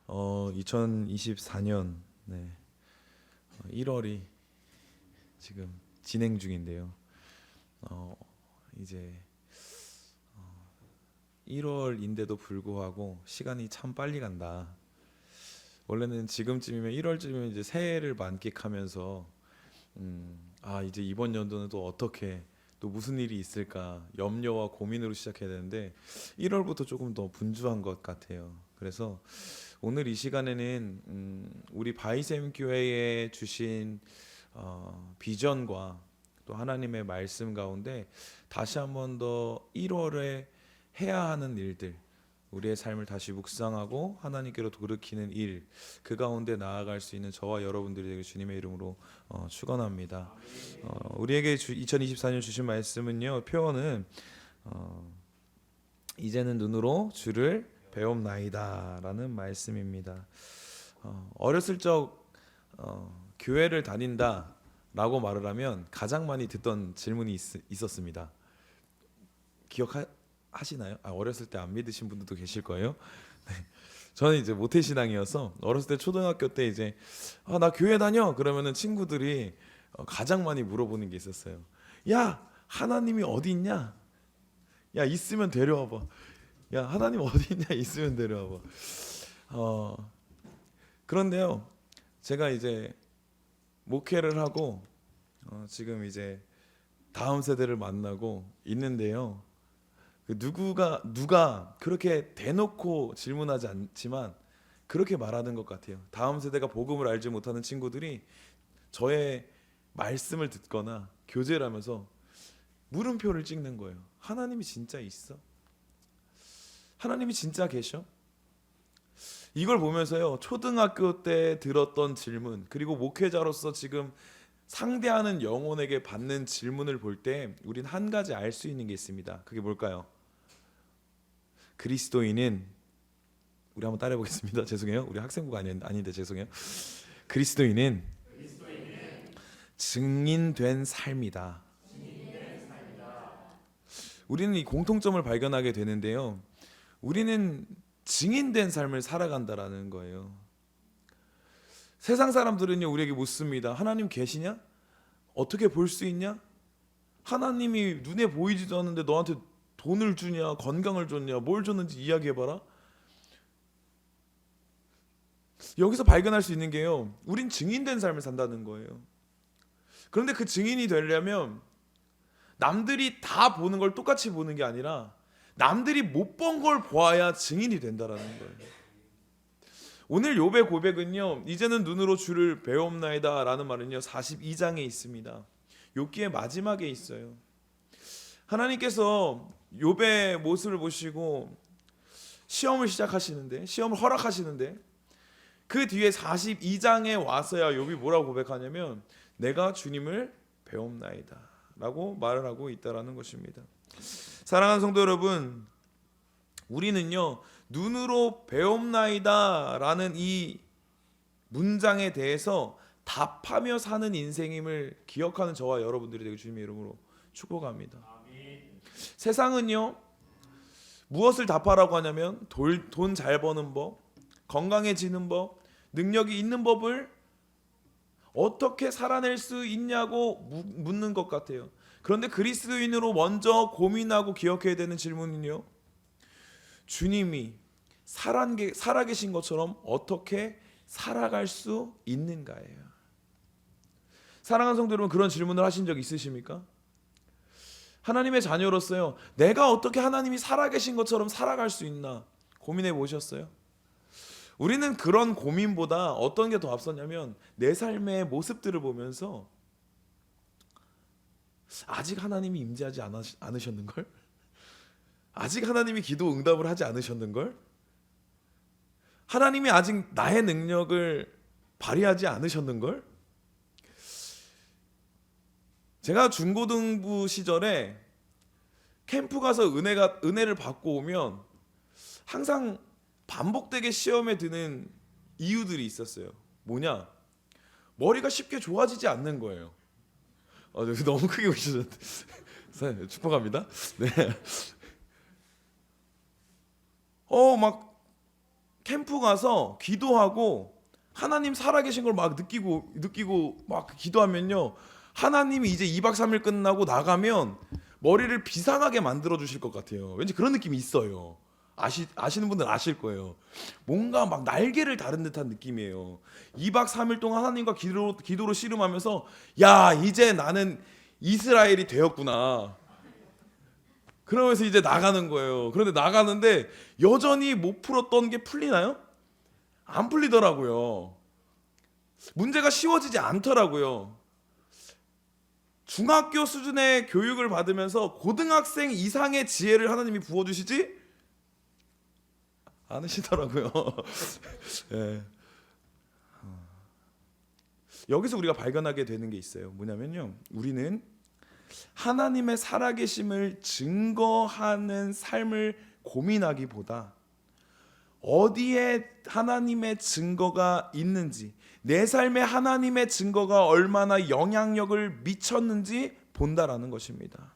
2024년 1월이 지금 진행 중인데요. 이제 1월인데도 불구하고 시간이 참 빨리 간다. 원래는 지금쯤이면 1월쯤이면 이제 새해를 만끽하면서 이제 이번 연도는 또 어떻게 또 무슨 일이 있을까 염려와 고민으로 시작해야 되는데 1월부터 조금 더 분주한 것 같아요. 그래서 오늘 이 시간에는 우리 바이샘 교회에 주신 비전과 또 하나님의 말씀 가운데 다시 한번 더 1월에 해야 하는 일들, 우리의 삶을 다시 묵상하고 하나님께로 돌이키는 일, 그 가운데 나아갈 수 있는 저와 여러분들이 되길 주님의 이름으로 축원합니다. 우리에게 2024년 주신 말씀은요, 표현은 이제는 눈으로 주를 배움나이다라는 말씀입니다. 어렸을 적 교회를 다닌다라고 말을 하면 가장 많이 듣던 질문이 있었습니다. 기억하시나요? 어렸을 때 안 믿으신 분들도 계실 거예요. 네. 저는 이제 모태신앙이어서 어렸을 때 초등학교 때 이제 나 교회 다녀 그러면은 친구들이 가장 많이 물어보는 게 있었어요. 야, 하나님이 어디 있냐? 야, 있으면 데려와봐. 야, 하나님 어디 있냐? 있으면 데려와봐. 그런데요, 제가 이제 목회를 하고 지금 이제 다음 세대를 만나고 있는데요. 누가 그렇게 대놓고 질문하지 않지만 그렇게 말하는 것 같아요. 다음 세대가 복음을 알지 못하는 친구들이 저의 말씀을 듣거나 교제를 하면서 물음표를 찍는 거예요. 하나님이 진짜 있어? 하나님이 진짜 계셔? 이걸 보면서요, 초등학교 때 들었던 질문, 그리고 목회자로서 지금 상대하는 영혼에게 받는 질문을 볼 때 우린 한 가지 알 수 있는 게 있습니다. 그게 뭘까요? 그리스도인은, 우리 한번 따라해 보겠습니다. 죄송해요. 우리 학생부가 아닌데 죄송해요. 그리스도인은 증인된 삶이다. 우리는 이 공통점을 발견하게 되는데요. 우리는 증인된 삶을 살아간다라는 거예요. 세상 사람들은요, 우리에게 묻습니다. 하나님 계시냐? 어떻게 볼 수 있냐? 하나님이 눈에 보이지도 않는데 너한테 돈을 주냐, 건강을 줬냐, 뭘 줬는지 이야기해봐라. 여기서 발견할 수 있는 게요, 우린 증인된 삶을 산다는 거예요. 그런데 그 증인이 되려면 남들이 다 보는 걸 똑같이 보는 게 아니라 남들이 못 본 걸 보아야 증인이 된다라는 거예요. 오늘 욥의 고백은요, 이제는 눈으로 주를 배움나이다 라는 말은요 42장에 있습니다. 욥기의 마지막에 있어요. 하나님께서 욥의 모습을 보시고 시험을 시작하시는데, 시험을 허락하시는데, 그 뒤에 42장에 와서야 욥이 뭐라고 고백하냐면 내가 주님을 배움나이다 라고 말을 하고 있다라는 것입니다. 사랑하는 성도 여러분, 우리는요 눈으로 배움나이다 라는 이 문장에 대해서 답하며 사는 인생임을 기억하는 저와 여러분들이 되게 주님의 이름으로 축복합니다. 세상은요 무엇을 답하라고 하냐면 돈 잘 버는 법, 건강해지는 법, 능력이 있는 법을 어떻게 살아낼 수 있냐고 묻는 것 같아요. 그런데 그리스도인으로 먼저 고민하고 기억해야 되는 질문은요, 주님이 살아계신 것처럼 어떻게 살아갈 수 있는가예요. 사랑하는 성도 여러분, 그런 질문을 하신 적 있으십니까? 하나님의 자녀로서요, 내가 어떻게 하나님이 살아계신 것처럼 살아갈 수 있나 고민해 보셨어요? 우리는 그런 고민보다 어떤 게 더 앞섰냐면 내 삶의 모습들을 보면서 아직 하나님이 임재하지 않으셨는걸? 아직 하나님이 기도 응답을 하지 않으셨는걸? 하나님이 아직 나의 능력을 발휘하지 않으셨는걸? 제가 중고등부 시절에 캠프 가서 은혜를 받고 오면 항상 반복되게 시험에 드는 이유들이 있었어요. 뭐냐? 머리가 쉽게 좋아지지 않는 거예요. 너무 크게 웃으셨는데 축복합니다. 네. 막 캠프 가서 기도하고 하나님 살아계신 걸 막 느끼고 막 기도하면요, 하나님이 이제 2박 3일 끝나고 나가면 머리를 비상하게 만들어 주실 것 같아요. 왠지 그런 느낌이 있어요. 아시는 분들 아실 거예요. 뭔가 막 날개를 다른 듯한 느낌이에요. 2박 3일 동안 하나님과 기도로 씨름하면서, 야, 이제 나는 이스라엘이 되었구나. 그러면서 이제 나가는 거예요. 그런데 나가는데 여전히 못 풀었던 게 풀리나요? 안 풀리더라고요. 문제가 쉬워지지 않더라고요. 중학교 수준의 교육을 받으면서 고등학생 이상의 지혜를 하나님이 부어주시지 않으시더라고요. 예. 여기서 우리가 발견하게 되는 게 있어요. 뭐냐면요, 우리는 하나님의 살아계심을 증거하는 삶을 고민하기보다 어디에 하나님의 증거가 있는지, 내 삶에 하나님의 증거가 얼마나 영향력을 미쳤는지 본다라는 것입니다.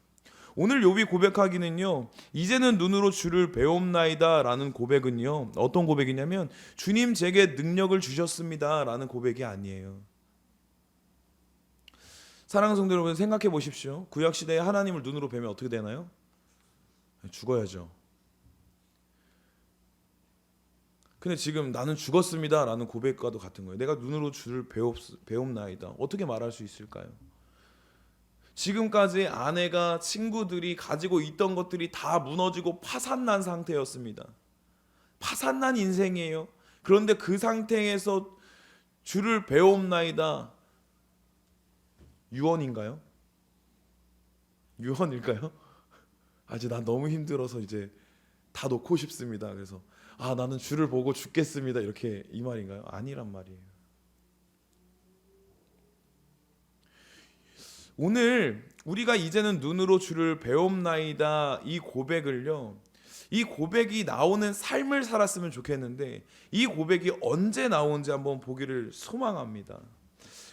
오늘 욥이 고백하기는요, 이제는 눈으로 주를 배움나이다 라는 고백은요, 어떤 고백이냐면 주님 제게 능력을 주셨습니다 라는 고백이 아니에요. 사랑하는 성도 여러분, 생각해 보십시오. 구약시대에 하나님을 눈으로 뵈면 어떻게 되나요? 죽어야죠. 근데 지금 나는 죽었습니다 라는 고백과도 같은 거예요. 내가 눈으로 주를 배움나이다. 어떻게 말할 수 있을까요? 지금까지 아내가, 친구들이 가지고 있던 것들이 다 무너지고 파산난 상태였습니다. 파산난 인생이에요. 그런데 그 상태에서 주를 배움나이다. 유언인가요? 유언일까요? 아직 난 너무 힘들어서 이제 다 놓고 싶습니다. 그래서 나는 주를 보고 죽겠습니다. 이렇게 이 말인가요? 아니란 말이에요. 오늘 우리가 이제는 눈으로 주를 배움나이다 이 고백을요, 이 고백이 나오는 삶을 살았으면 좋겠는데 이 고백이 언제 나오는지 한번 보기를 소망합니다.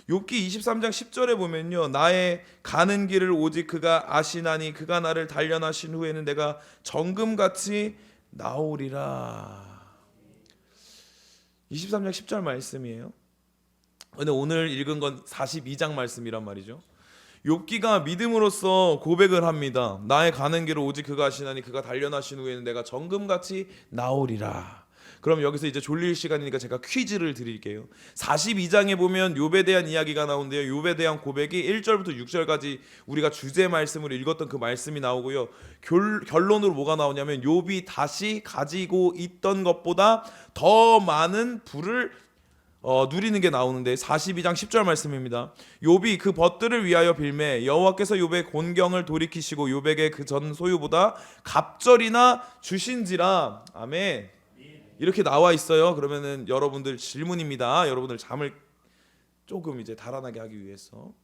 욥기 23장 10절에 보면요, 나의 가는 길을 오직 그가 아시나니 그가 나를 단련하신 후에는 내가 정금같이 나오리라. 23장 10절 말씀이에요. 근데 오늘 읽은 건 42장 말씀이란 말이죠. 욥기가 믿음으로써 고백을 합니다. 나의 가는 길을 오직 그가 아시나니 그가 단련하신 후에는 내가 정금같이 나오리라. 그럼 여기서 이제 졸릴 시간이니까 제가 퀴즈를 드릴게요. 42장에 보면 욥에 대한 이야기가 나오는데요, 욥에 대한 고백이 1절부터 6절까지 우리가 주제 말씀으로 읽었던 그 말씀이 나오고요, 결론으로 뭐가 나오냐면 욥이 다시 가지고 있던 것보다 더 많은 부를 누리는 게 나오는데 42장 10절 말씀입니다. 욥이 그 벗들을 위하여 빌매 여호와께서 욥의 곤경을 돌이키시고 욥에게 그 전 소유보다 갑절이나 주신지라. 아멘. 이렇게 나와 있어요. 그러면은 여러분들 질문입니다. 여러분들 잠을 조금 이제 달아나게 하기 위해서.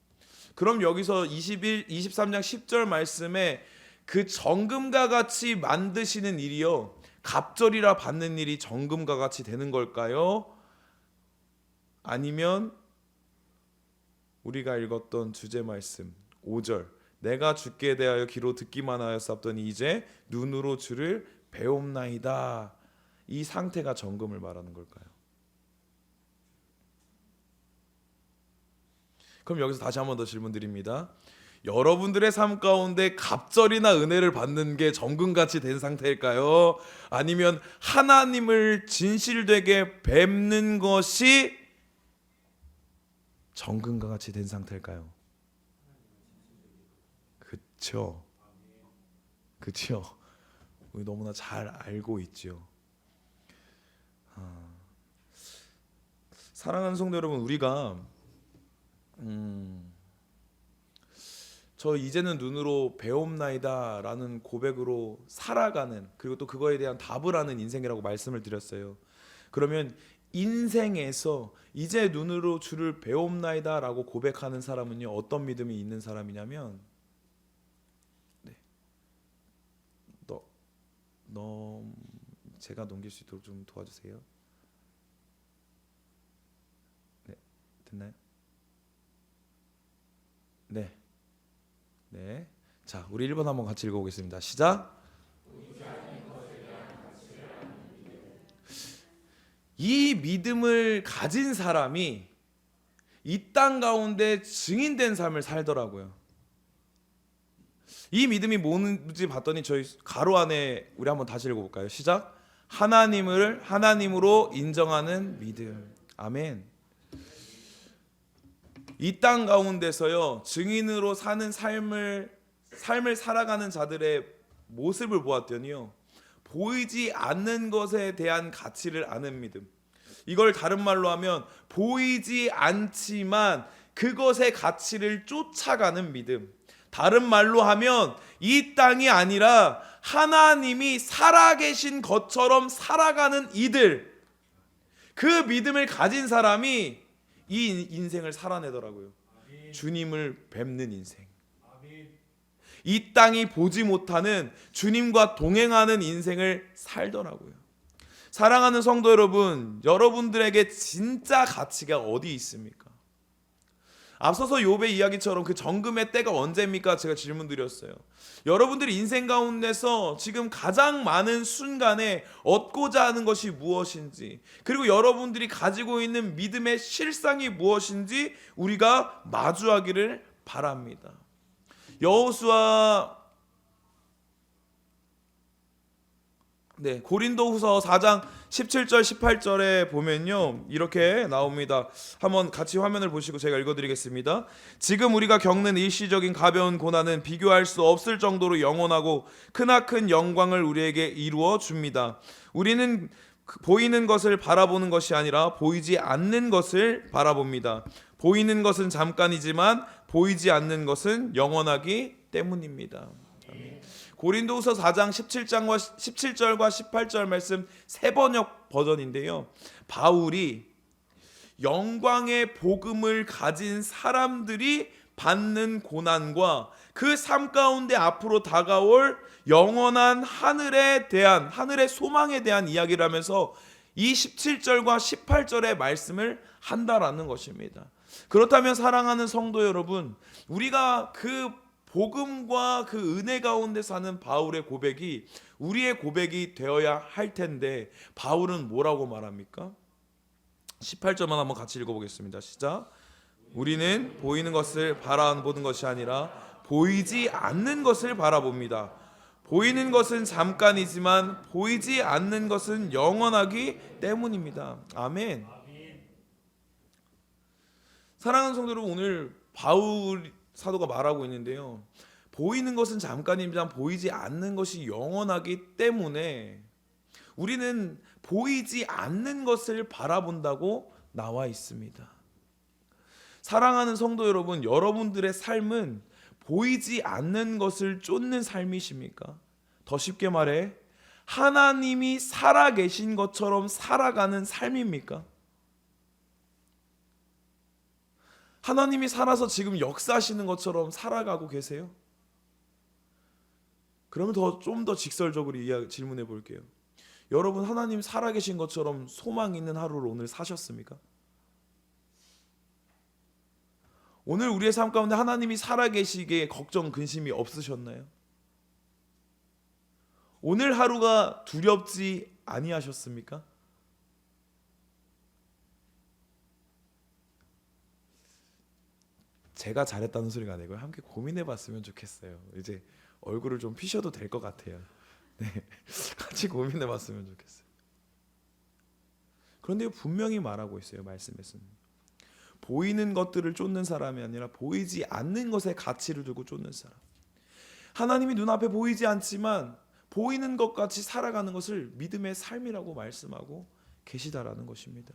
그럼 여기서 23장 10절 말씀에 그 정금과 같이 만드시는 일이요, 갑절이라 받는 일이 정금과 같이 되는 걸까요? 아니면 우리가 읽었던 주제 말씀 5절, 내가 주께 대하여 귀로 듣기만 하였사옵더니 이제 눈으로 주를 배움나이다, 이 상태가 정금을 말하는 걸까요? 그럼 여기서 다시 한 번 더 질문 드립니다. 여러분들의 삶 가운데 갑절이나 은혜를 받는 게 정금같이 된 상태일까요? 아니면 하나님을 진실되게 뵙는 것이 정금과 같이 된 상태일까요? 그쵸? 우리 너무나 잘 알고 있죠. 사랑하는 성도 여러분, 우리가 저 이제는 눈으로 배움나이다 라는 고백으로 살아가는, 그리고 또 그거에 대한 답을 하는 인생이라고 말씀을 드렸어요. 그러면 인생에서 이제 눈으로 주를 배움나이다 라고 고백하는 사람은요, 어떤 믿음이 있는 사람이냐면, 너 제가 넘길 수 있도록 좀 도와주세요. 네, 됐나요? 네. 자, 우리 1번 한번 같이 읽어보겠습니다. 시작. 이 믿음을 가진 사람이 이 땅 가운데 증인된 삶을 살더라고요. 이 믿음이 뭔지 봤더니 저희 가로 안에 우리 한번 다시 읽어볼까요? 시작. 하나님을 하나님으로 인정하는 믿음. 아멘. 이 땅 가운데서요 증인으로 사는 삶을 살아가는 자들의 모습을 보았더니요, 보이지 않는 것에 대한 가치를 아는 믿음. 이걸 다른 말로 하면 보이지 않지만 그것의 가치를 쫓아가는 믿음. 다른 말로 하면 이 땅이 아니라 하나님이 살아계신 것처럼 살아가는 이들, 그 믿음을 가진 사람이 이 인생을 살아내더라고요. 아멘. 주님을 뵙는 인생. 아멘. 이 땅이 보지 못하는 주님과 동행하는 인생을 살더라고요. 사랑하는 성도 여러분, 여러분들에게 진짜 가치가 어디 있습니까? 앞서서 욥의 이야기처럼 그 정금의 때가 언제입니까? 제가 질문 드렸어요. 여러분들이 인생 가운데서 지금 가장 많은 순간에 얻고자 하는 것이 무엇인지, 그리고 여러분들이 가지고 있는 믿음의 실상이 무엇인지 우리가 마주하기를 바랍니다. 여호수아 고린도후서 4장 17절 18절에 보면요 이렇게 나옵니다. 한번 같이 화면을 보시고 제가 읽어드리겠습니다. 지금 우리가 겪는 일시적인 가벼운 고난은 비교할 수 없을 정도로 영원하고 크나큰 영광을 우리에게 이루어 줍니다. 우리는 보이는 것을 바라보는 것이 아니라 보이지 않는 것을 바라봅니다. 보이는 것은 잠깐이지만 보이지 않는 것은 영원하기 때문입니다. 고린도후서 4장 17절과 18절 말씀 세 번역 버전인데요, 바울이 영광의 복음을 가진 사람들이 받는 고난과 그 삶 가운데 앞으로 다가올 영원한 하늘의 소망에 대한 이야기를 하면서 이 17절과 18절의 말씀을 한다라는 것입니다. 그렇다면 사랑하는 성도 여러분, 우리가 그 복음과 그 은혜 가운데 사는 바울의 고백이 우리의 고백이 되어야 할 텐데, 바울은 뭐라고 말합니까? 18절만 한번 같이 읽어보겠습니다. 시작. 우리는 보이는 것을 바라보는 것이 아니라 보이지 않는 것을 바라봅니다. 보이는 것은 잠깐이지만 보이지 않는 것은 영원하기 때문입니다. 아멘. 사랑하는 성도 여러분, 오늘 바울 사도가 말하고 있는데요, 보이는 것은 잠깐이지만 보이지 않는 것이 영원하기 때문에 우리는 보이지 않는 것을 바라본다고 나와 있습니다. 사랑하는 성도 여러분, 여러분들의 삶은 보이지 않는 것을 쫓는 삶이십니까? 더 쉽게 말해 하나님이 살아계신 것처럼 살아가는 삶입니까? 하나님이 살아서 지금 역사하시는 것처럼 살아가고 계세요? 그러면 좀 더 직설적으로 질문해 볼게요. 여러분, 하나님 살아계신 것처럼 소망 있는 하루를 오늘 사셨습니까? 오늘 우리의 삶 가운데 하나님이 살아계시기에 걱정, 근심이 없으셨나요? 오늘 하루가 두렵지 아니하셨습니까? 제가 잘했다는 소리가 아니고요, 함께 고민해봤으면 좋겠어요. 이제 얼굴을 좀 피셔도 될 것 같아요. 네, 같이 고민해봤으면 좋겠어요. 그런데 분명히 말하고 있어요. 말씀에서는 보이는 것들을 쫓는 사람이 아니라 보이지 않는 것에 가치를 두고 쫓는 사람. 하나님이 눈앞에 보이지 않지만 보이는 것 같이 살아가는 것을 믿음의 삶이라고 말씀하고 계시다라는 것입니다.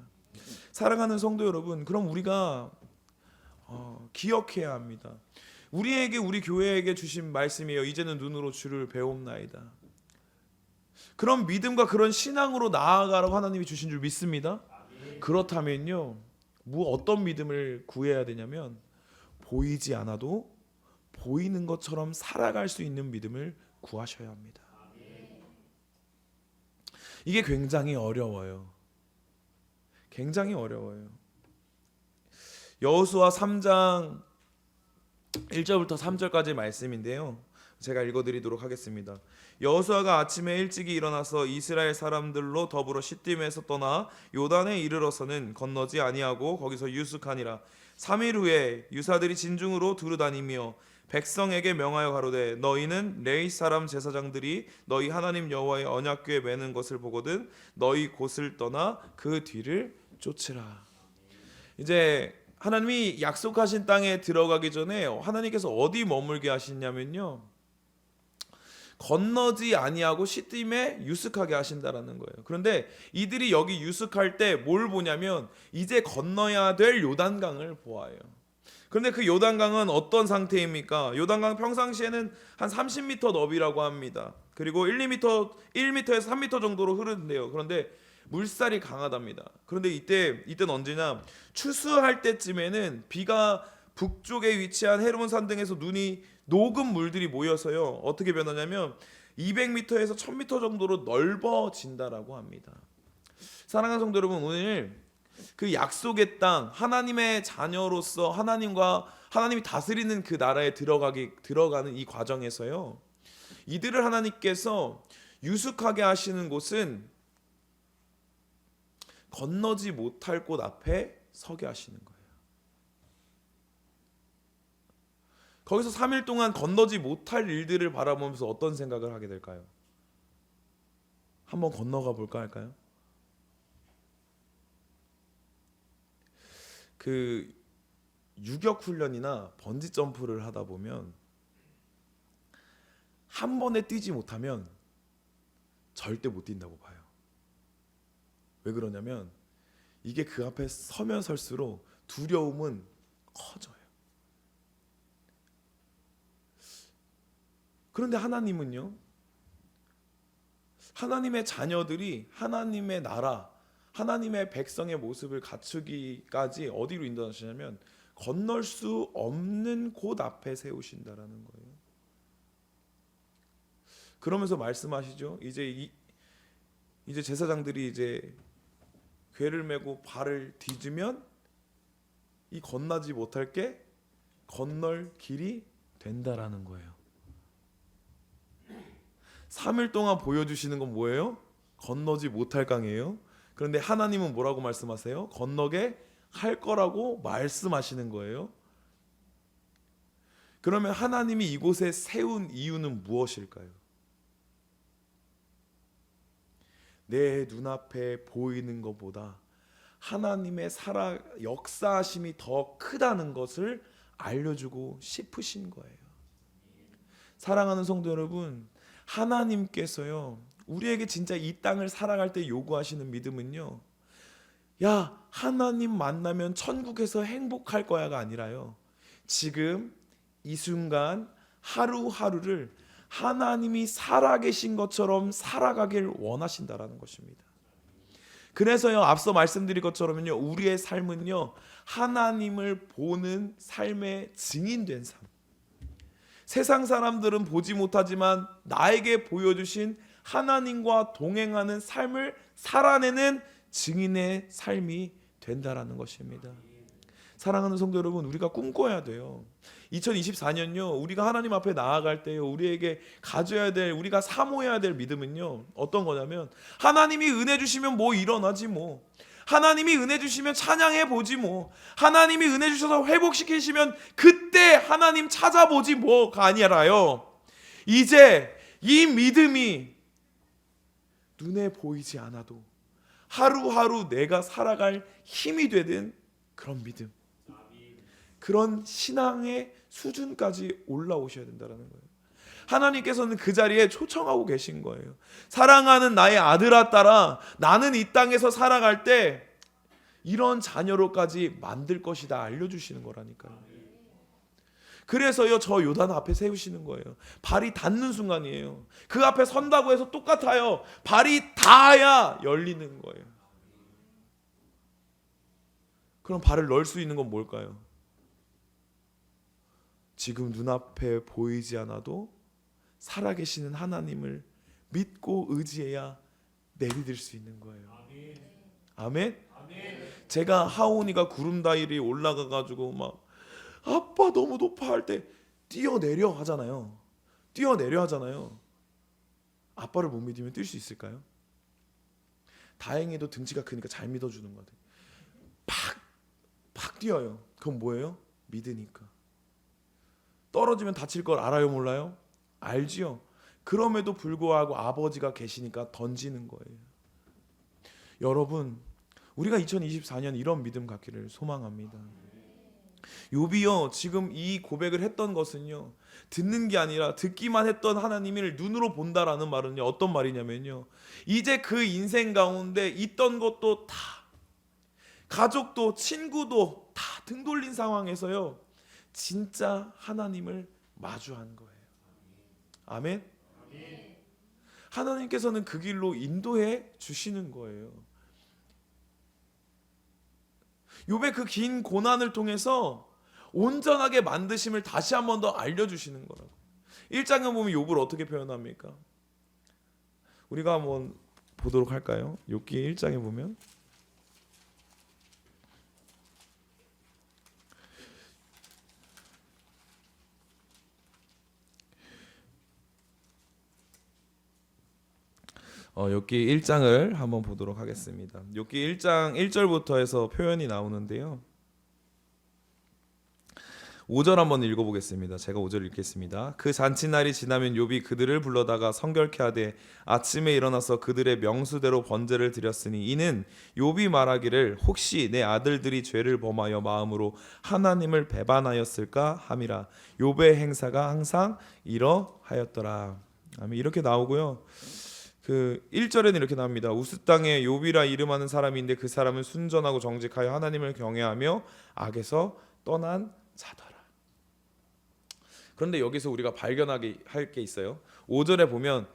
사랑하는 성도 여러분, 그럼 우리가 기억해야 합니다. 우리 교회에게 주신 말씀이에요. 이제는 눈으로 주를 배움나이다. 그런 믿음과 그런 신앙으로 나아가라고 하나님이 주신 줄 믿습니다. 그렇다면요, 어떤 믿음을 구해야 되냐면 보이지 않아도 보이는 것처럼 살아갈 수 있는 믿음을 구하셔야 합니다. 이게 굉장히 어려워요. 굉장히 어려워요. 여호수아 3장 1절부터 3절까지 말씀인데요, 제가 읽어드리도록 하겠습니다. 여호수아가 아침에 일찍이 일어나서 이스라엘 사람들로 더불어 시딤에서 떠나 요단에 이르러서는 건너지 아니하고 거기서 유숙하니라. 3일 후에 유사들이 진중으로 두루다니며 백성에게 명하여 가로되 너희는 레위 사람 제사장들이 너희 하나님 여호와의 언약궤에 매는 것을 보거든 너희 곳을 떠나 그 뒤를 쫓으라. 이제 하나님이 약속하신 땅에 들어가기 전에 하나님께서 어디 머물게 하시냐면요, 건너지 아니하고 시딤에 유숙하게 하신다라는 거예요. 그런데 이들이 여기 유숙할 때 뭘 보냐면 이제 건너야 될 요단강을 보아요. 그런데 그 요단강은 어떤 상태입니까? 요단강 평상시에는 한 30m 너비라고 합니다. 그리고 1m에서 3m 정도로 흐르는데요. 그런데 물살이 강하답니다. 그런데 이때는 언제냐? 추수할 때쯤에는 비가 북쪽에 위치한 헤르몬 산등에서 눈이 녹은 물들이 모여서요, 어떻게 변하냐면 200m에서 1000m 정도로 넓어진다라고 합니다. 사랑하는 성도 여러분, 오늘 그 약속의 땅, 하나님의 자녀로서 하나님이 다스리는 그 나라에 들어가는 이 과정에서요, 이들을 하나님께서 유숙하게 하시는 곳은 건너지 못할 곳 앞에 서게 하시는 거예요. 거기서 3일 동안 건너지 못할 일들을 바라보면서 어떤 생각을 하게 될까요? 한번 건너가 볼까 할까요? 그 유격 훈련이나 번지 점프를 하다 보면 한 번에 뛰지 못하면 절대 못 뛴다고 봐요. 왜 그러냐면 이게 그 앞에 서면 설수록 두려움은 커져요. 그런데 하나님은요, 하나님의 자녀들이 하나님의 나라, 하나님의 백성의 모습을 갖추기까지 어디로 인도하시냐면 건널 수 없는 곳 앞에 세우신다라는 거예요. 그러면서 말씀하시죠. 이제 제사장들이 이제 궤를 메고 발을 뒤지면 이 건너지 못할 게 건널 길이 된다라는 거예요. 3일 동안 보여주시는 건 뭐예요? 건너지 못할 강이에요. 그런데 하나님은 뭐라고 말씀하세요? 건너게 할 거라고 말씀하시는 거예요. 그러면 하나님이 이곳에 세운 이유는 무엇일까요? 내 눈앞에 보이는 것보다 하나님의 역사하심이 더 크다는 것을 알려주고 싶으신 거예요. 사랑하는 성도 여러분, 하나님께서요, 우리에게 진짜 이 땅을 살아갈 때 요구하시는 믿음은요, 야, 하나님 만나면 천국에서 행복할 거야가 아니라요, 지금 이 순간 하루하루를 하나님이 살아계신 것처럼 살아가길 원하신다라는 것입니다. 그래서요, 앞서 말씀드린 것처럼요, 우리의 삶은요, 하나님을 보는 삶의 증인된 삶, 세상 사람들은 보지 못하지만 나에게 보여주신 하나님과 동행하는 삶을 살아내는 증인의 삶이 된다라는 것입니다. 사랑하는 성도 여러분, 우리가 꿈꿔야 돼요. 2024년요, 우리가 하나님 앞에 나아갈 때요, 우리에게 가져야 될, 우리가 사모해야 될 믿음은요, 어떤 거냐면 하나님이 은혜 주시면 뭐 일어나지 뭐, 하나님이 은혜 주시면 찬양해 보지 뭐, 하나님이 은혜 주셔서 회복시키시면 그때 하나님 찾아보지 뭐가 아니라요, 이제 이 믿음이 눈에 보이지 않아도 하루하루 내가 살아갈 힘이 되는 그런 믿음, 그런 신앙의 수준까지 올라오셔야 된다는 거예요. 하나님께서는 그 자리에 초청하고 계신 거예요. 사랑하는 나의 아들아 딸아, 나는 이 땅에서 살아갈 때 이런 자녀로까지 만들 것이다 알려주시는 거라니까요. 그래서요, 저 요단 앞에 세우시는 거예요. 발이 닿는 순간이에요. 그 앞에 선다고 해서 똑같아요. 발이 닿아야 열리는 거예요. 그럼 발을 넣을 수 있는 건 뭘까요? 지금 눈앞에 보이지 않아도 살아계시는 하나님을 믿고 의지해야 내디딜 수 있는 거예요. 아멘? 제가 하온이가 구름다리에 올라가가지고 막 아빠 너무 높아 할 때 뛰어내려 하잖아요. 뛰어내려 하잖아요. 아빠를 못 믿으면 뛸 수 있을까요? 다행히도 등치가 크니까 잘 믿어주는 것 같아요. 팍 뛰어요. 그건 뭐예요? 믿으니까. 떨어지면 다칠 걸 알아요, 몰라요? 알지요. 그럼에도 불구하고 아버지가 계시니까 던지는 거예요. 여러분, 우리가 2024년 이런 믿음 갖기를 소망합니다. 욥이요, 지금 이 고백을 했던 것은요, 듣는 게 아니라 듣기만 했던 하나님을 눈으로 본다라는 말은요, 어떤 말이냐면요, 이제 그 인생 가운데 있던 것도 다, 가족도 친구도 다 등 돌린 상황에서요, 진짜 하나님을 마주한 거예요. 아멘. 하나님께서는 그 길로 인도해 주시는 거예요. 욥의 그 긴 고난을 통해서 온전하게 만드심을 다시 한 번 더 알려주시는 거라고. 1장에 보면 욥을 어떻게 표현합니까? 우리가 한번 보도록 할까요? 욥기 1장에 보면 욥기 1장을 한번 보도록 하겠습니다. 욥기 1장 1절부터 해서 표현이 나오는데요. 5절 한번 읽어보겠습니다. 제가 5절 읽겠습니다. 그 잔치날이 지나면 욥이 그들을 불러다가 성결케 하되 아침에 일어나서 그들의 명수대로 번제를 드렸으니 이는 욥이 말하기를 혹시 내 아들들이 죄를 범하여 마음으로 하나님을 배반하였을까 함이라. 욥의 행사가 항상 이러하였더라. 아멘. 이렇게 나오고요. 그 1절에는 이렇게 나옵니다. 우스 땅에 욥이라 이름하는 사람인데 그 사람은 순전하고 정직하여 하나님을 경외하며 악에서 떠난 자더라. 그런데 여기서 우리가 발견하게 할 게 있어요. 5절에 보면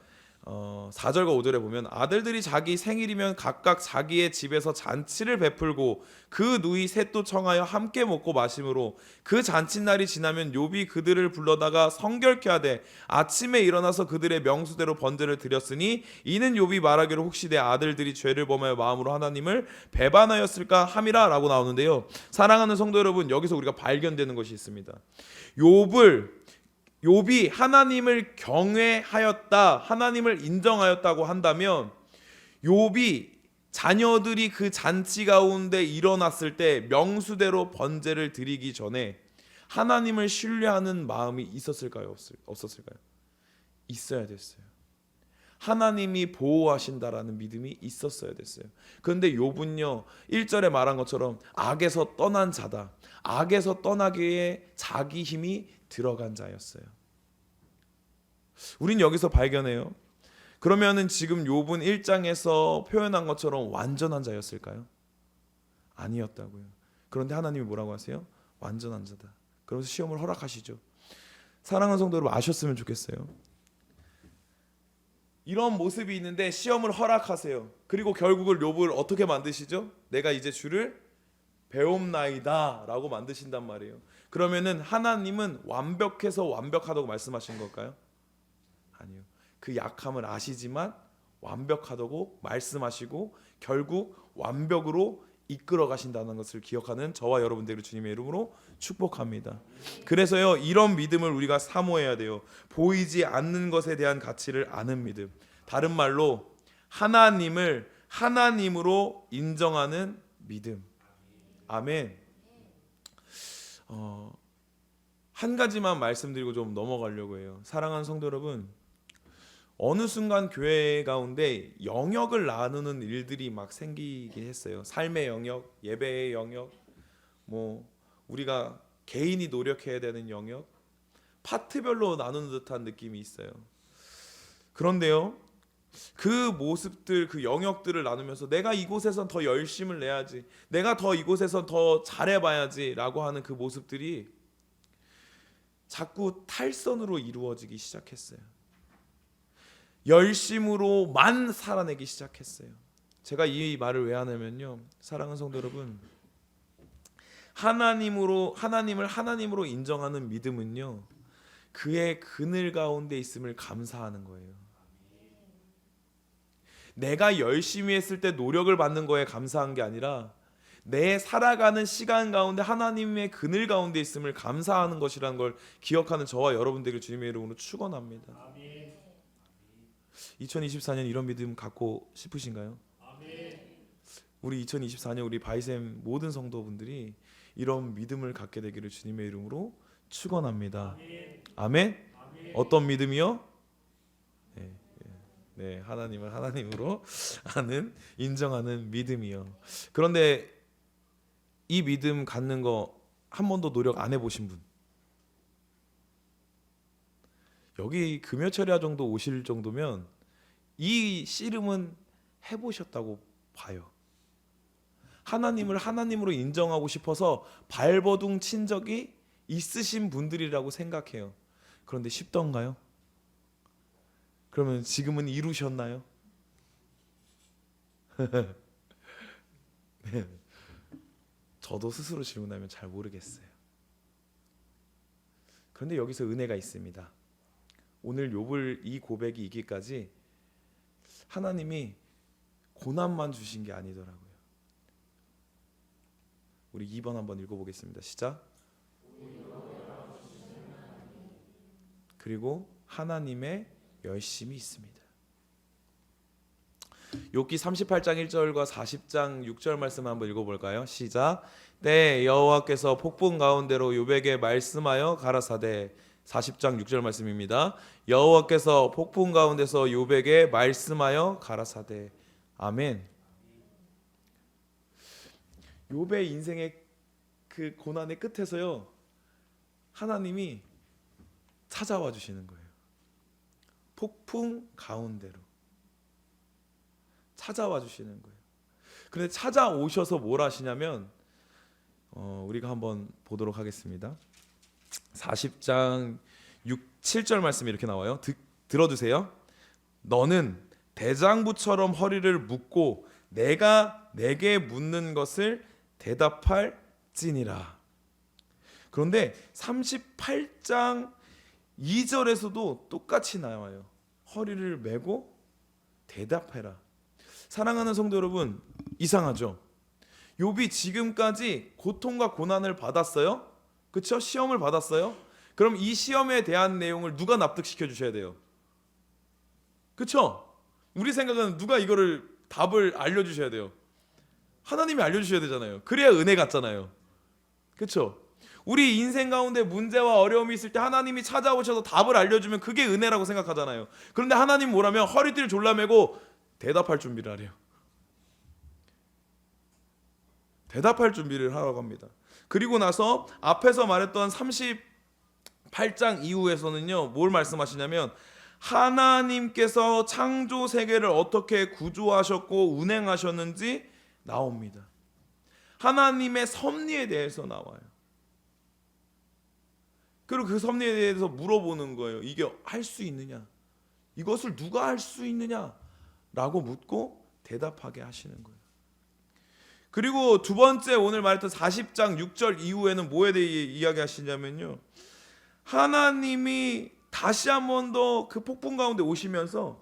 4절과 5절에 보면 아들들이 자기 생일이면 각각 자기의 집에서 잔치를 베풀고 그 누이 셋도 청하여 함께 먹고 마심으로 그 잔칫날이 지나면 욥이 그들을 불러다가 성결케 하되 아침에 일어나서 그들의 명수대로 번제를 드렸으니 이는 욥이 말하기를 혹시 내 아들들이 죄를 범하여 마음으로 하나님을 배반하였을까 함이라 라고 나오는데요. 사랑하는 성도 여러분, 여기서 우리가 발견되는 것이 있습니다. 욥이 하나님을 경외하였다, 하나님을 인정하였다고 한다면 욥이 자녀들이 그 잔치 가운데 일어났을 때 명수대로 번제를 드리기 전에 하나님을 신뢰하는 마음이 있었을까요? 없었을까요? 있어야 됐어요. 하나님이 보호하신다라는 믿음이 있었어야 됐어요. 그런데 욥은요, 1절에 말한 것처럼 악에서 떠난 자다, 악에서 떠나기에 자기 힘이 들어간 자였어요. 우린 여기서 발견해요. 그러면은 지금 욥은 1장에서 표현한 것처럼 완전한 자였을까요? 아니었다고요. 그런데 하나님이 뭐라고 하세요? 완전한 자다. 그러면서 시험을 허락하시죠. 사랑하는 성도 여러분, 아셨으면 좋겠어요. 이런 모습이 있는데 시험을 허락하세요. 그리고 결국을 욥을 어떻게 만드시죠? 내가 이제 주를 배움나이다 라고 만드신단 말이에요. 그러면은 하나님은 완벽해서 완벽하다고 말씀하신 걸까요? 아니요. 그 약함을 아시지만 완벽하다고 말씀하시고 결국 완벽으로 이끌어 가신다는 것을 기억하는 저와 여러분들을 주님의 이름으로 축복합니다. 그래서요, 이런 믿음을 우리가 사모해야 돼요. 보이지 않는 것에 대한 가치를 아는 믿음. 다른 말로 하나님을 하나님으로 인정하는 믿음. 아멘. 한 가지만 말씀드리고 좀 넘어가려고 해요. 사랑하는 성도 여러분, 어느 순간 교회 가운데 영역을 나누는 일들이 막 생기긴 했어요. 삶의 영역, 예배의 영역, 뭐 우리가 개인이 노력해야 되는 영역, 파트별로 나누는 듯한 느낌이 있어요. 그런데요, 그 모습들, 그 영역들을 나누면서 내가 이곳에선 더 열심을 내야지, 내가 더 이곳에선 더 잘해봐야지 라고 하는 그 모습들이 자꾸 탈선으로 이루어지기 시작했어요. 열심으로만 살아내기 시작했어요. 제가 이 말을 왜 하냐면요, 사랑하는 성도 여러분, 하나님을 하나님으로 인정하는 믿음은요, 그의 그늘 가운데 있음을 감사하는 거예요. 내가 열심히 했을 때 노력을 받는 거에 감사한 게 아니라 내 살아가는 시간 가운데 하나님의 그늘 가운데 있음을 감사하는 것이라는 걸 기억하는 저와 여러분들에게 주님의 이름으로 축원합니다. 2024년 이런 믿음 갖고 싶으신가요? 우리 2024년 우리 바이샘 모든 성도분들이 이런 믿음을 갖게 되기를 주님의 이름으로 축원합니다. 아멘. 어떤 믿음이요? 네, 하나님을 하나님으로 아는, 인정하는 믿음이요. 그런데 이 믿음 갖는 거 한 번도 노력 안 해보신 분, 여기 금요철야 정도 오실 정도면 이 씨름은 해보셨다고 봐요. 하나님을 하나님으로 인정하고 싶어서 발버둥 친 적이 있으신 분들이라고 생각해요. 그런데 쉽던가요? 그러면 지금은 이루셨나요? 네. 저도 스스로 질문하면 잘 모르겠어요. 그런데 여기서 은혜가 있습니다. 오늘 욥을 이 고백이 있기까지 하나님이 고난만 주신 게 아니더라고요. 우리 2번 한번 읽어보겠습니다. 시작. 그리고 하나님의 열심이 있습니다. 욥기 38장 1절과 40장 6절 말씀 한번 읽어볼까요? 시작. 때 여호와께서 폭풍 가운데로 욥에게 말씀하여 가라사대. 40장 6절 말씀입니다. 여호와께서 폭풍 가운데서 욥에게 말씀하여 가라사대. 아멘. 욥의 인생의 그 고난의 끝에서요, 하나님이 찾아와 주시는 거예요. 폭풍 가운데로 찾아와 주시는 거예요. 그런데 찾아오셔서 뭘 하시냐면 우리가 한번 보도록 하겠습니다. 40장 6, 7절 말씀이 이렇게 나와요. 들어주세요. 너는 대장부처럼 허리를 묶고 내가 내게 묻는 것을 대답할지니라. 그런데 38장 2절에서도 똑같이 나와요. 허리를 메고 대답해라. 사랑하는 성도 여러분, 이상하죠? 욥이 지금까지 고통과 고난을 받았어요. 그렇죠? 시험을 받았어요. 그럼 이 시험에 대한 내용을 누가 납득시켜 주셔야 돼요? 그렇죠? 우리 생각은 누가 이거를 답을 알려주셔야 돼요? 하나님이 알려주셔야 되잖아요. 그래야 은혜 같잖아요. 그렇죠? 우리 인생 가운데 문제와 어려움이 있을 때 하나님이 찾아오셔서 답을 알려주면 그게 은혜라고 생각하잖아요. 그런데 하나님 뭐라면 허리띠를 졸라매고 대답할 준비를 하래요. 대답할 준비를 하라고 합니다. 그리고 나서 앞에서 말했던 38장 이후에서는요, 뭘 말씀하시냐면 하나님께서 창조 세계를 어떻게 구조하셨고 운행하셨는지 나옵니다. 하나님의 섭리에 대해서 나와요. 그리고 그 섭리에 대해서 물어보는 거예요. 이게 할 수 있느냐? 이것을 누가 할 수 있느냐? 라고 묻고 대답하게 하시는 거예요. 그리고 두 번째 오늘 말했던 40장 6절 이후에는 뭐에 대해 이야기하시냐면요, 하나님이 다시 한 번 더 그 폭풍 가운데 오시면서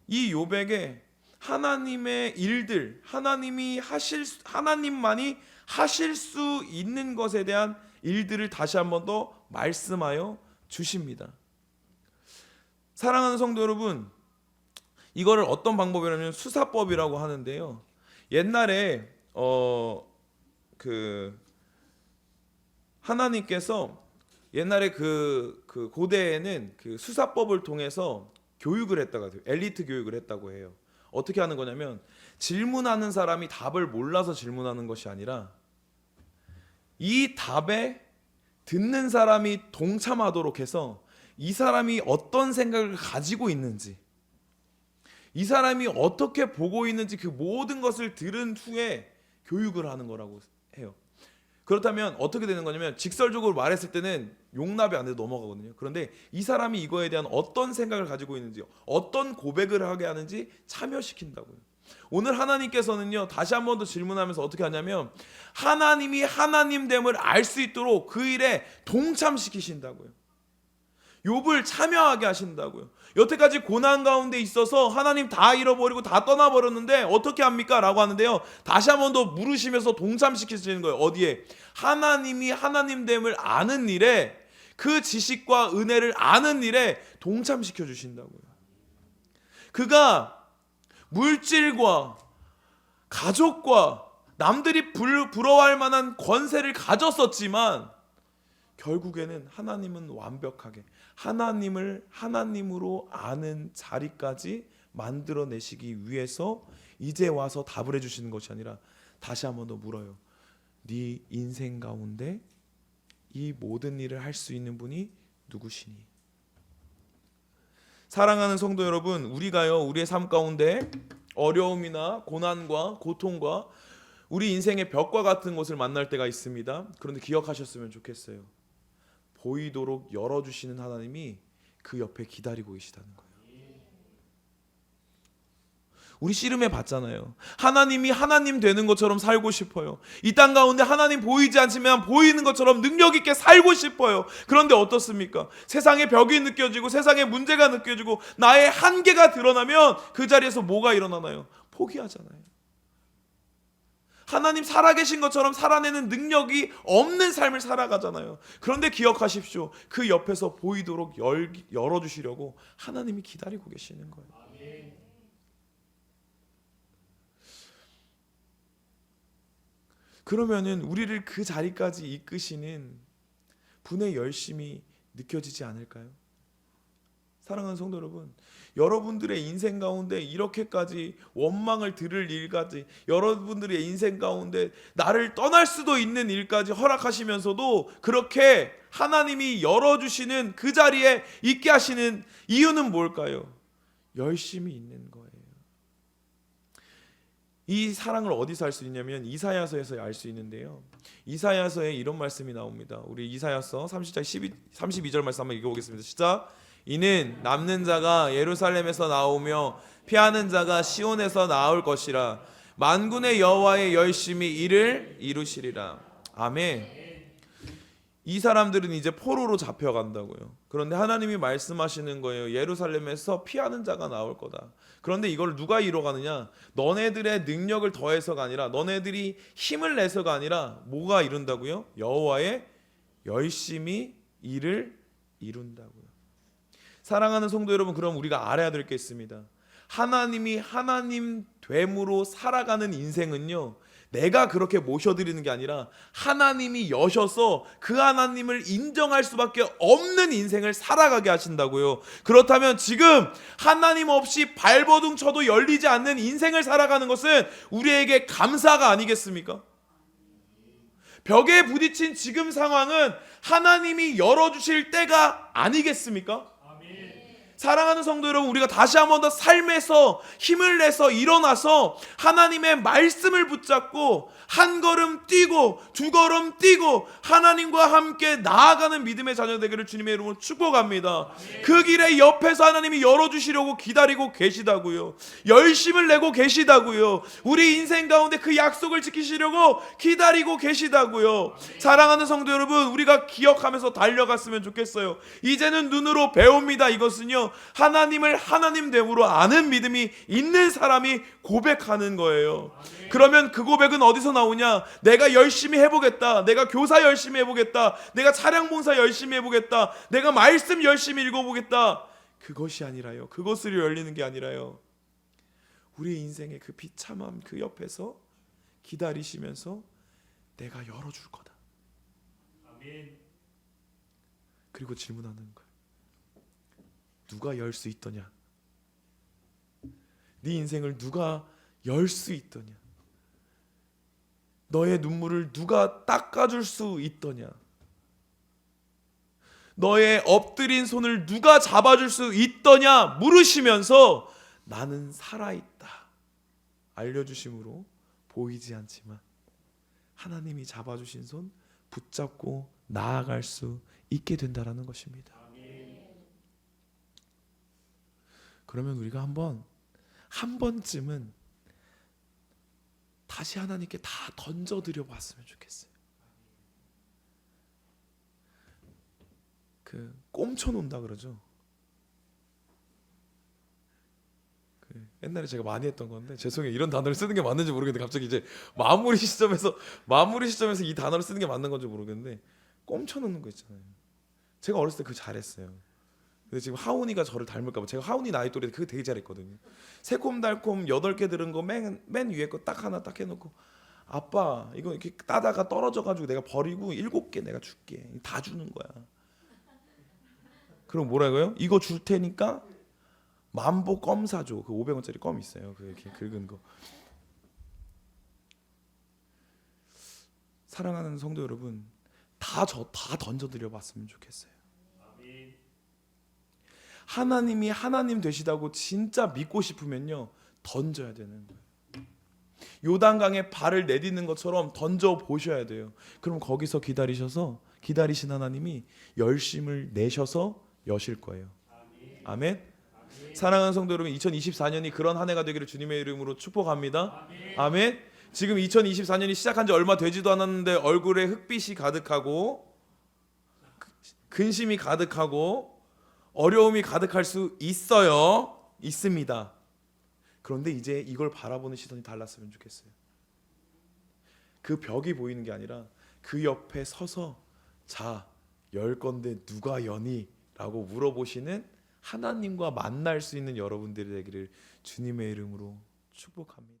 이 욥에게 하나님의 일들, 하나님만이 하실 수 있는 것에 대한 일들을 다시 한 번 더 말씀하여 주십니다. 사랑하는 성도 여러분, 이거를 어떤 방법이라면 수사법이라고 하는데요. 옛날에 하나님께서 옛날에 그 고대에는 그 수사법을 통해서 교육을 했다고 해요. 엘리트 교육을 했다고 해요. 어떻게 하는 거냐면 질문하는 사람이 답을 몰라서 질문하는 것이 아니라 이 답에 듣는 사람이 동참하도록 해서 이 사람이 어떤 생각을 가지고 있는지, 이 사람이 어떻게 보고 있는지 그 모든 것을 들은 후에 교육을 하는 거라고 해요. 그렇다면 어떻게 되는 거냐면 직설적으로 말했을 때는 용납이 안 돼도 넘어가거든요. 그런데 이 사람이 이거에 대한 어떤 생각을 가지고 있는지, 어떤 고백을 하게 하는지 참여시킨다고요. 오늘 하나님께서는요, 다시 한 번 더 질문하면서 어떻게 하냐면 하나님이 하나님됨을 알 수 있도록 그 일에 동참시키신다고요. 욥을 참여하게 하신다고요. 여태까지 고난 가운데 있어서 하나님 다 잃어버리고 다 떠나버렸는데 어떻게 합니까? 라고 하는데요, 다시 한 번 더 물으시면서 동참시키시는 거예요. 어디에? 하나님이 하나님됨을 아는 일에, 그 지식과 은혜를 아는 일에 동참시켜 주신다고요. 그가 물질과 가족과 남들이 부러워할 만한 권세를 가졌었지만 결국에는 하나님은 완벽하게 하나님을 하나님으로 아는 자리까지 만들어내시기 위해서 이제 와서 답을 해주시는 것이 아니라 다시 한 번 더 물어요. 네 인생 가운데 이 모든 일을 할 수 있는 분이 누구시니? 사랑하는 성도 여러분, 우리가요, 우리의 삶 가운데 어려움이나 고난과 고통과 우리 인생의 벽과 같은 것을 만날 때가 있습니다. 그런데 기억하셨으면 좋겠어요. 보이도록 열어주시는 하나님이 그 옆에 기다리고 계시다는 거예요. 우리 씨름해 봤잖아요. 하나님이 하나님 되는 것처럼 살고 싶어요. 이 땅 가운데 하나님 보이지 않지만 보이는 것처럼 능력 있게 살고 싶어요. 그런데 어떻습니까? 세상의 벽이 느껴지고 세상의 문제가 느껴지고 나의 한계가 드러나면 그 자리에서 뭐가 일어나나요? 포기하잖아요. 하나님 살아계신 것처럼 살아내는 능력이 없는 삶을 살아가잖아요. 그런데 기억하십시오. 그 옆에서 보이도록 열어주시려고 하나님이 기다리고 계시는 거예요. 그러면은 우리를 그 자리까지 이끄시는 분의 열심이 느껴지지 않을까요? 사랑하는 성도 여러분, 여러분들의 인생 가운데 이렇게까지 원망을 들을 일까지, 여러분들의 인생 가운데 나를 떠날 수도 있는 일까지 허락하시면서도 그렇게 하나님이 열어주시는 그 자리에 있게 하시는 이유는 뭘까요? 열심히 있는 거예요. 이 사랑을 어디서 알 수 있냐면 이사야서에서 알 수 있는데요, 이사야서에 이런 말씀이 나옵니다. 우리 이사야서 30장 32절 말씀 한번 읽어보겠습니다. 시작. 이는 남는 자가 예루살렘에서 나오며 피하는 자가 시온에서 나올 것이라. 만군의 여호와의 열심히 이를 이루시리라. 아멘. 이 사람들은 이제 포로로 잡혀간다고요. 그런데 하나님이 말씀하시는 거예요. 예루살렘에서 피하는 자가 나올 거다. 그런데 이걸 누가 이뤄가느냐? 너네들의 능력을 더해서가 아니라, 너네들이 힘을 내서가 아니라 뭐가 이룬다고요? 여호와의 열심히 일을 이룬다고요. 사랑하는 성도 여러분, 그럼 우리가 알아야 될 게 있습니다. 하나님이 하나님 됨으로 살아가는 인생은요, 내가 그렇게 모셔드리는 게 아니라 하나님이 여셔서 그 하나님을 인정할 수밖에 없는 인생을 살아가게 하신다고요. 그렇다면 지금 하나님 없이 발버둥 쳐도 열리지 않는 인생을 살아가는 것은 우리에게 감사가 아니겠습니까? 벽에 부딪힌 지금 상황은 하나님이 열어주실 때가 아니겠습니까? 사랑하는 성도 여러분, 우리가 다시 한 번 더 삶에서 힘을 내서 일어나서 하나님의 말씀을 붙잡고 한 걸음 뛰고 두 걸음 뛰고 하나님과 함께 나아가는 믿음의 자녀 되기를 주님의 이름으로 축복합니다. 그 길에 옆에서 하나님이 열어주시려고 기다리고 계시다고요. 열심을 내고 계시다고요. 우리 인생 가운데 그 약속을 지키시려고 기다리고 계시다고요. 사랑하는 성도 여러분, 우리가 기억하면서 달려갔으면 좋겠어요. 이제는 눈으로 배웁니다. 이것은요, 하나님을 하나님됨으로 아는 믿음이 있는 사람이 고백하는 거예요. 그러면 그 고백은 어디서 나오냐? 내가 열심히 해보겠다, 내가 교사 열심히 해보겠다, 내가 차량 봉사 열심히 해보겠다, 내가 말씀 열심히 읽어보겠다, 그것이 아니라요, 그것으로 열리는 게 아니라요, 우리 인생의 그 비참함 그 옆에서 기다리시면서 내가 열어줄 거다. 아멘. 그리고 질문하는 거예요. 누가 열 수 있더냐? 네 인생을 누가 열 수 있더냐? 너의 눈물을 누가 닦아줄 수 있더냐? 너의 엎드린 손을 누가 잡아줄 수 있더냐? 물으시면서 나는 살아있다 알려주심으로 보이지 않지만 하나님이 잡아주신 손 붙잡고 나아갈 수 있게 된다라는 것입니다. 그러면 우리가 한 번쯤은 다시 하나님께 다 던져드려 봤으면 좋겠어요. 그 꼼쳐 놓는다 그러죠. 옛날에 제가 많이 했던 건데 죄송해요. 이런 단어를 쓰는 게 맞는지 모르겠는데 갑자기 이제 마무리 시점에서 이 단어를 쓰는 게 맞는 건지 모르겠는데 꼼쳐 놓는 거 있잖아요. 제가 어렸을 때 그거 잘했어요. 근데 지금 하운이가 저를 닮을까 봐 제가 하운이 나이 또래 그거 되게 잘했거든요. 새콤달콤 8개 들은 거 맨 위에 거 딱 하나 딱 해놓고 아빠 이거 이렇게 따다가 떨어져가지고 내가 버리고 7개 내가 줄게. 다 주는 거야. 그럼 뭐라고요? 이거 줄 테니까 만보 껌 사줘. 그 500원짜리 껌 있어요. 그 이렇게 긁은 거. 사랑하는 성도 여러분, 다 던져드려 봤으면 좋겠어요. 하나님이 하나님 되시다고 진짜 믿고 싶으면요 던져야 되는 거예요. 요단강에 발을 내딛는 것처럼 던져 보셔야 돼요. 그럼 거기서 기다리신 하나님이 열심을 내셔서 여실 거예요. 아멘. 사랑하는 성도 여러분, 2024년이 그런 한 해가 되기를 주님의 이름으로 축복합니다. 아멘. 지금 2024년이 시작한 지 얼마 되지도 않았는데 얼굴에 흑빛이 가득하고 근심이 가득하고 어려움이 가득할 수 있습니다. 그런데 이제 이걸 바라보는 시선이 달랐으면 좋겠어요. 그 벽이 보이는 게 아니라 그 옆에 서서 자, 열 건데 누가 여니? 라고 물어보시는 하나님과 만날 수 있는 여러분들이 되기를 주님의 이름으로 축복합니다.